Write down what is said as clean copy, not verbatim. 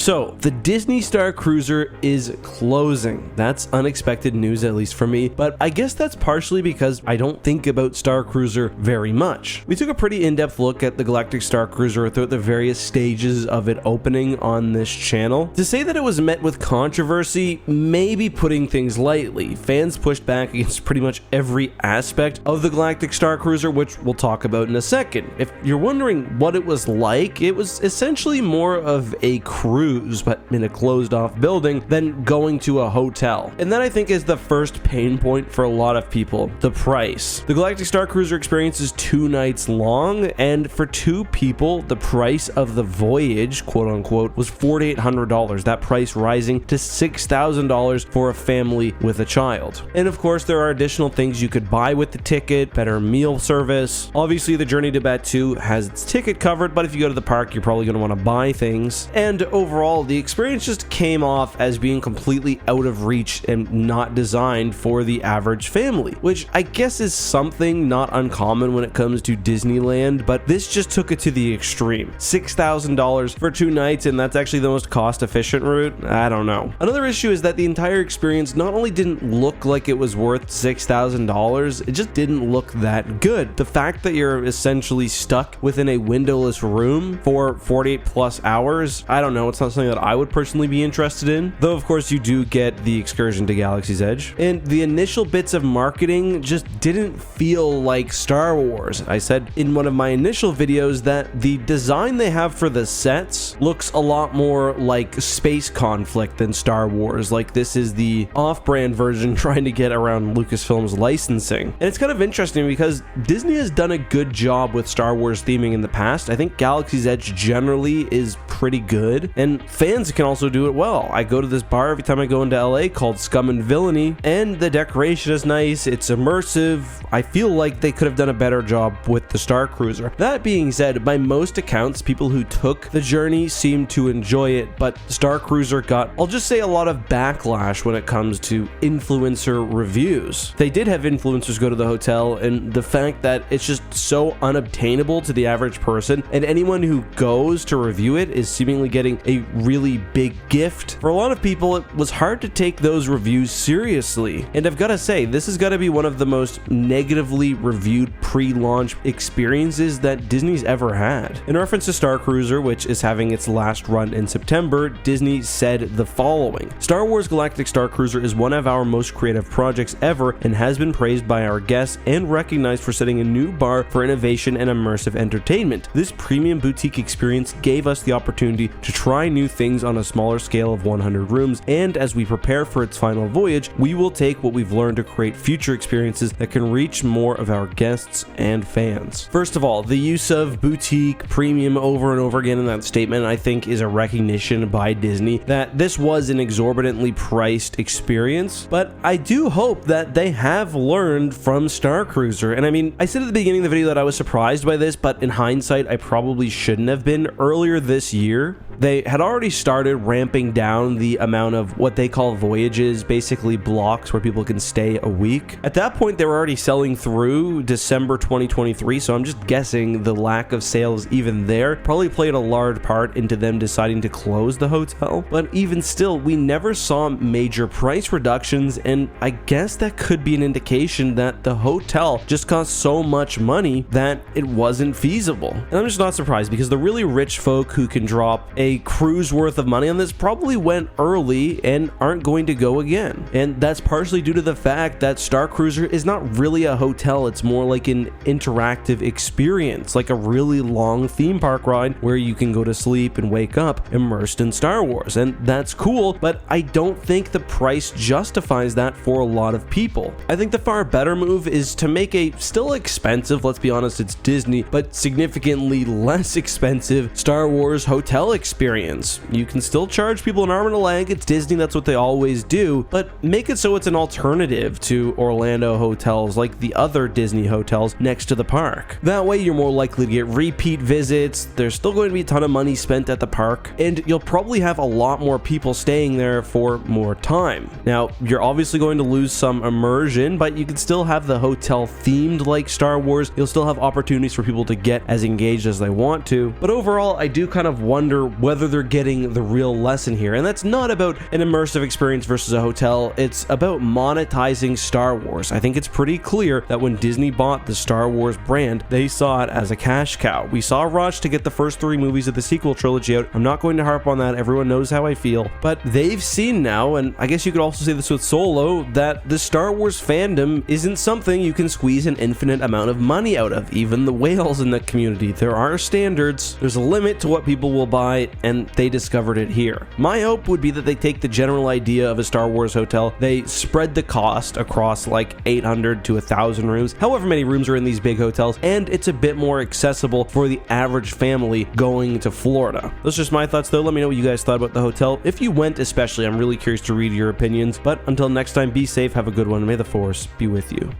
So, the Disney Starcruiser is closing. That's unexpected news, at least for me, but I guess that's partially because I don't think about Starcruiser very much. We took a pretty in-depth look at the Galactic Starcruiser throughout the various stages of it opening on this channel. To say that it was met with controversy, maybe putting things lightly. Fans pushed back against pretty much every aspect of the Galactic Starcruiser, which we'll talk about in a second. If you're wondering what it was like, it was essentially more of a cruise, but in a closed-off building, than going to a hotel. And that, I think, is the first pain point for a lot of people: the price. The Galactic Starcruiser experience is 2 nights long, and for 2 people, the price of the voyage, quote-unquote, was $4,800. That price rising to $6,000 for a family with a child. And of course, there are additional things you could buy with the ticket: better meal service. Obviously, the journey to Batuu has its ticket covered, but if you go to the park, you're probably going to want to buy things. And overall, the experience just came off as being completely out of reach and not designed for the average family, which I guess is something not uncommon when it comes to Disneyland, but this just took it to the extreme. $6,000 for 2 nights, and that's actually the most cost-efficient route? I don't know. Another issue is that the entire experience not only didn't look like it was worth $6,000, it just didn't look that good. The fact that you're essentially stuck within a windowless room for 48 plus hours, I don't know, it's not something that I would personally be interested in, though of course you do get the excursion to Galaxy's Edge. And the initial bits of marketing just didn't feel like Star Wars. I said in one of my initial videos that the design they have for the sets looks a lot more like Space Conflict than Star Wars. Like, this is the off-brand version trying to get around Lucasfilm's licensing. And it's kind of interesting because Disney has done a good job with Star Wars theming in the past. I think Galaxy's Edge generally is pretty good, and fans can also do it well. I go to this bar every time I go into LA called Scum and Villainy, and the decoration is nice, it's immersive. I feel like they could have done a better job with the Starcruiser. That being said, by most accounts, people who took the journey seemed to enjoy it, but Starcruiser got, I'll just say, a lot of backlash when it comes to influencer reviews. They did have influencers go to the hotel, and the fact that it's just so unobtainable to the average person, and anyone who goes to review it is seemingly getting a really big gift. For a lot of people, it was hard to take those reviews seriously. And I've got to say, this has got to be one of the most negatively reviewed pre-launch experiences that Disney's ever had. In reference to Starcruiser, which is having its last run in September, Disney said the following: Star Wars Galactic Starcruiser is one of our most creative projects ever and has been praised by our guests and recognized for setting a new bar for innovation and immersive entertainment. This premium boutique experience gave us the opportunity to try new things on a smaller scale of 100 rooms, and as we prepare for its final voyage, we will take what we've learned to create future experiences that can reach more of our guests and fans. First of all, the use of boutique, premium over and over again in that statement, I think, is a recognition by Disney that this was an exorbitantly priced experience, but I do hope that they have learned from Starcruiser. And I mean, I said at the beginning of the video that I was surprised by this, but in hindsight, I probably shouldn't have been. Earlier this year, they had already started ramping down the amount of what they call voyages, basically blocks where people can stay a week. At that point, they were already selling through December 2023, so I'm just guessing the lack of sales even there probably played a large part into them deciding to close the hotel. But even still, we never saw major price reductions, and I guess that could be an indication that the hotel just cost so much money that it wasn't feasible. And I'm just not surprised, because the really rich folk who can drop a cruise worth of money on this probably went early and aren't going to go again. And that's partially due to the fact that Starcruiser is not really a hotel, it's more like an interactive experience, like a really long theme park ride where you can go to sleep and wake up immersed in Star Wars. And that's cool, but I don't think the price justifies that for a lot of people. I think the far better move is to make a still expensive, let's be honest, it's Disney, but significantly less expensive Star Wars hotel experience. You can still charge people an arm and a leg, it's Disney, that's what they always do, but make it so it's an alternative to Orlando hotels like the other Disney hotels next to the park. That way you're more likely to get repeat visits, there's still going to be a ton of money spent at the park, and you'll probably have a lot more people staying there for more time. Now, you're obviously going to lose some immersion, but you can still have the hotel themed like Star Wars. You'll still have opportunities for people to get as engaged as they want to, but overall, I do kind of wonder wonder whether they're getting the real lesson here. And that's not about an immersive experience versus a hotel, it's about monetizing Star Wars. I think it's pretty clear that when Disney bought the Star Wars brand, they saw it as a cash cow. We saw a rush to get the first 3 movies of the sequel trilogy out. I'm not going to harp on that, everyone knows how I feel. But they've seen now, and I guess you could also say this with Solo, that the Star Wars fandom isn't something you can squeeze an infinite amount of money out of. Even the whales in the community, there are standards, there's a limit to what people will buy, and they discovered it here. My hope would be that they take the general idea of a Star Wars hotel, they spread the cost across like 800 to 1,000 rooms, however many rooms are in these big hotels, and it's a bit more accessible for the average family going to Florida. Those are just my thoughts though. Let me know what you guys thought about the hotel. If you went especially, I'm really curious to read your opinions. But until next time, be safe, have a good one, may the Force be with you.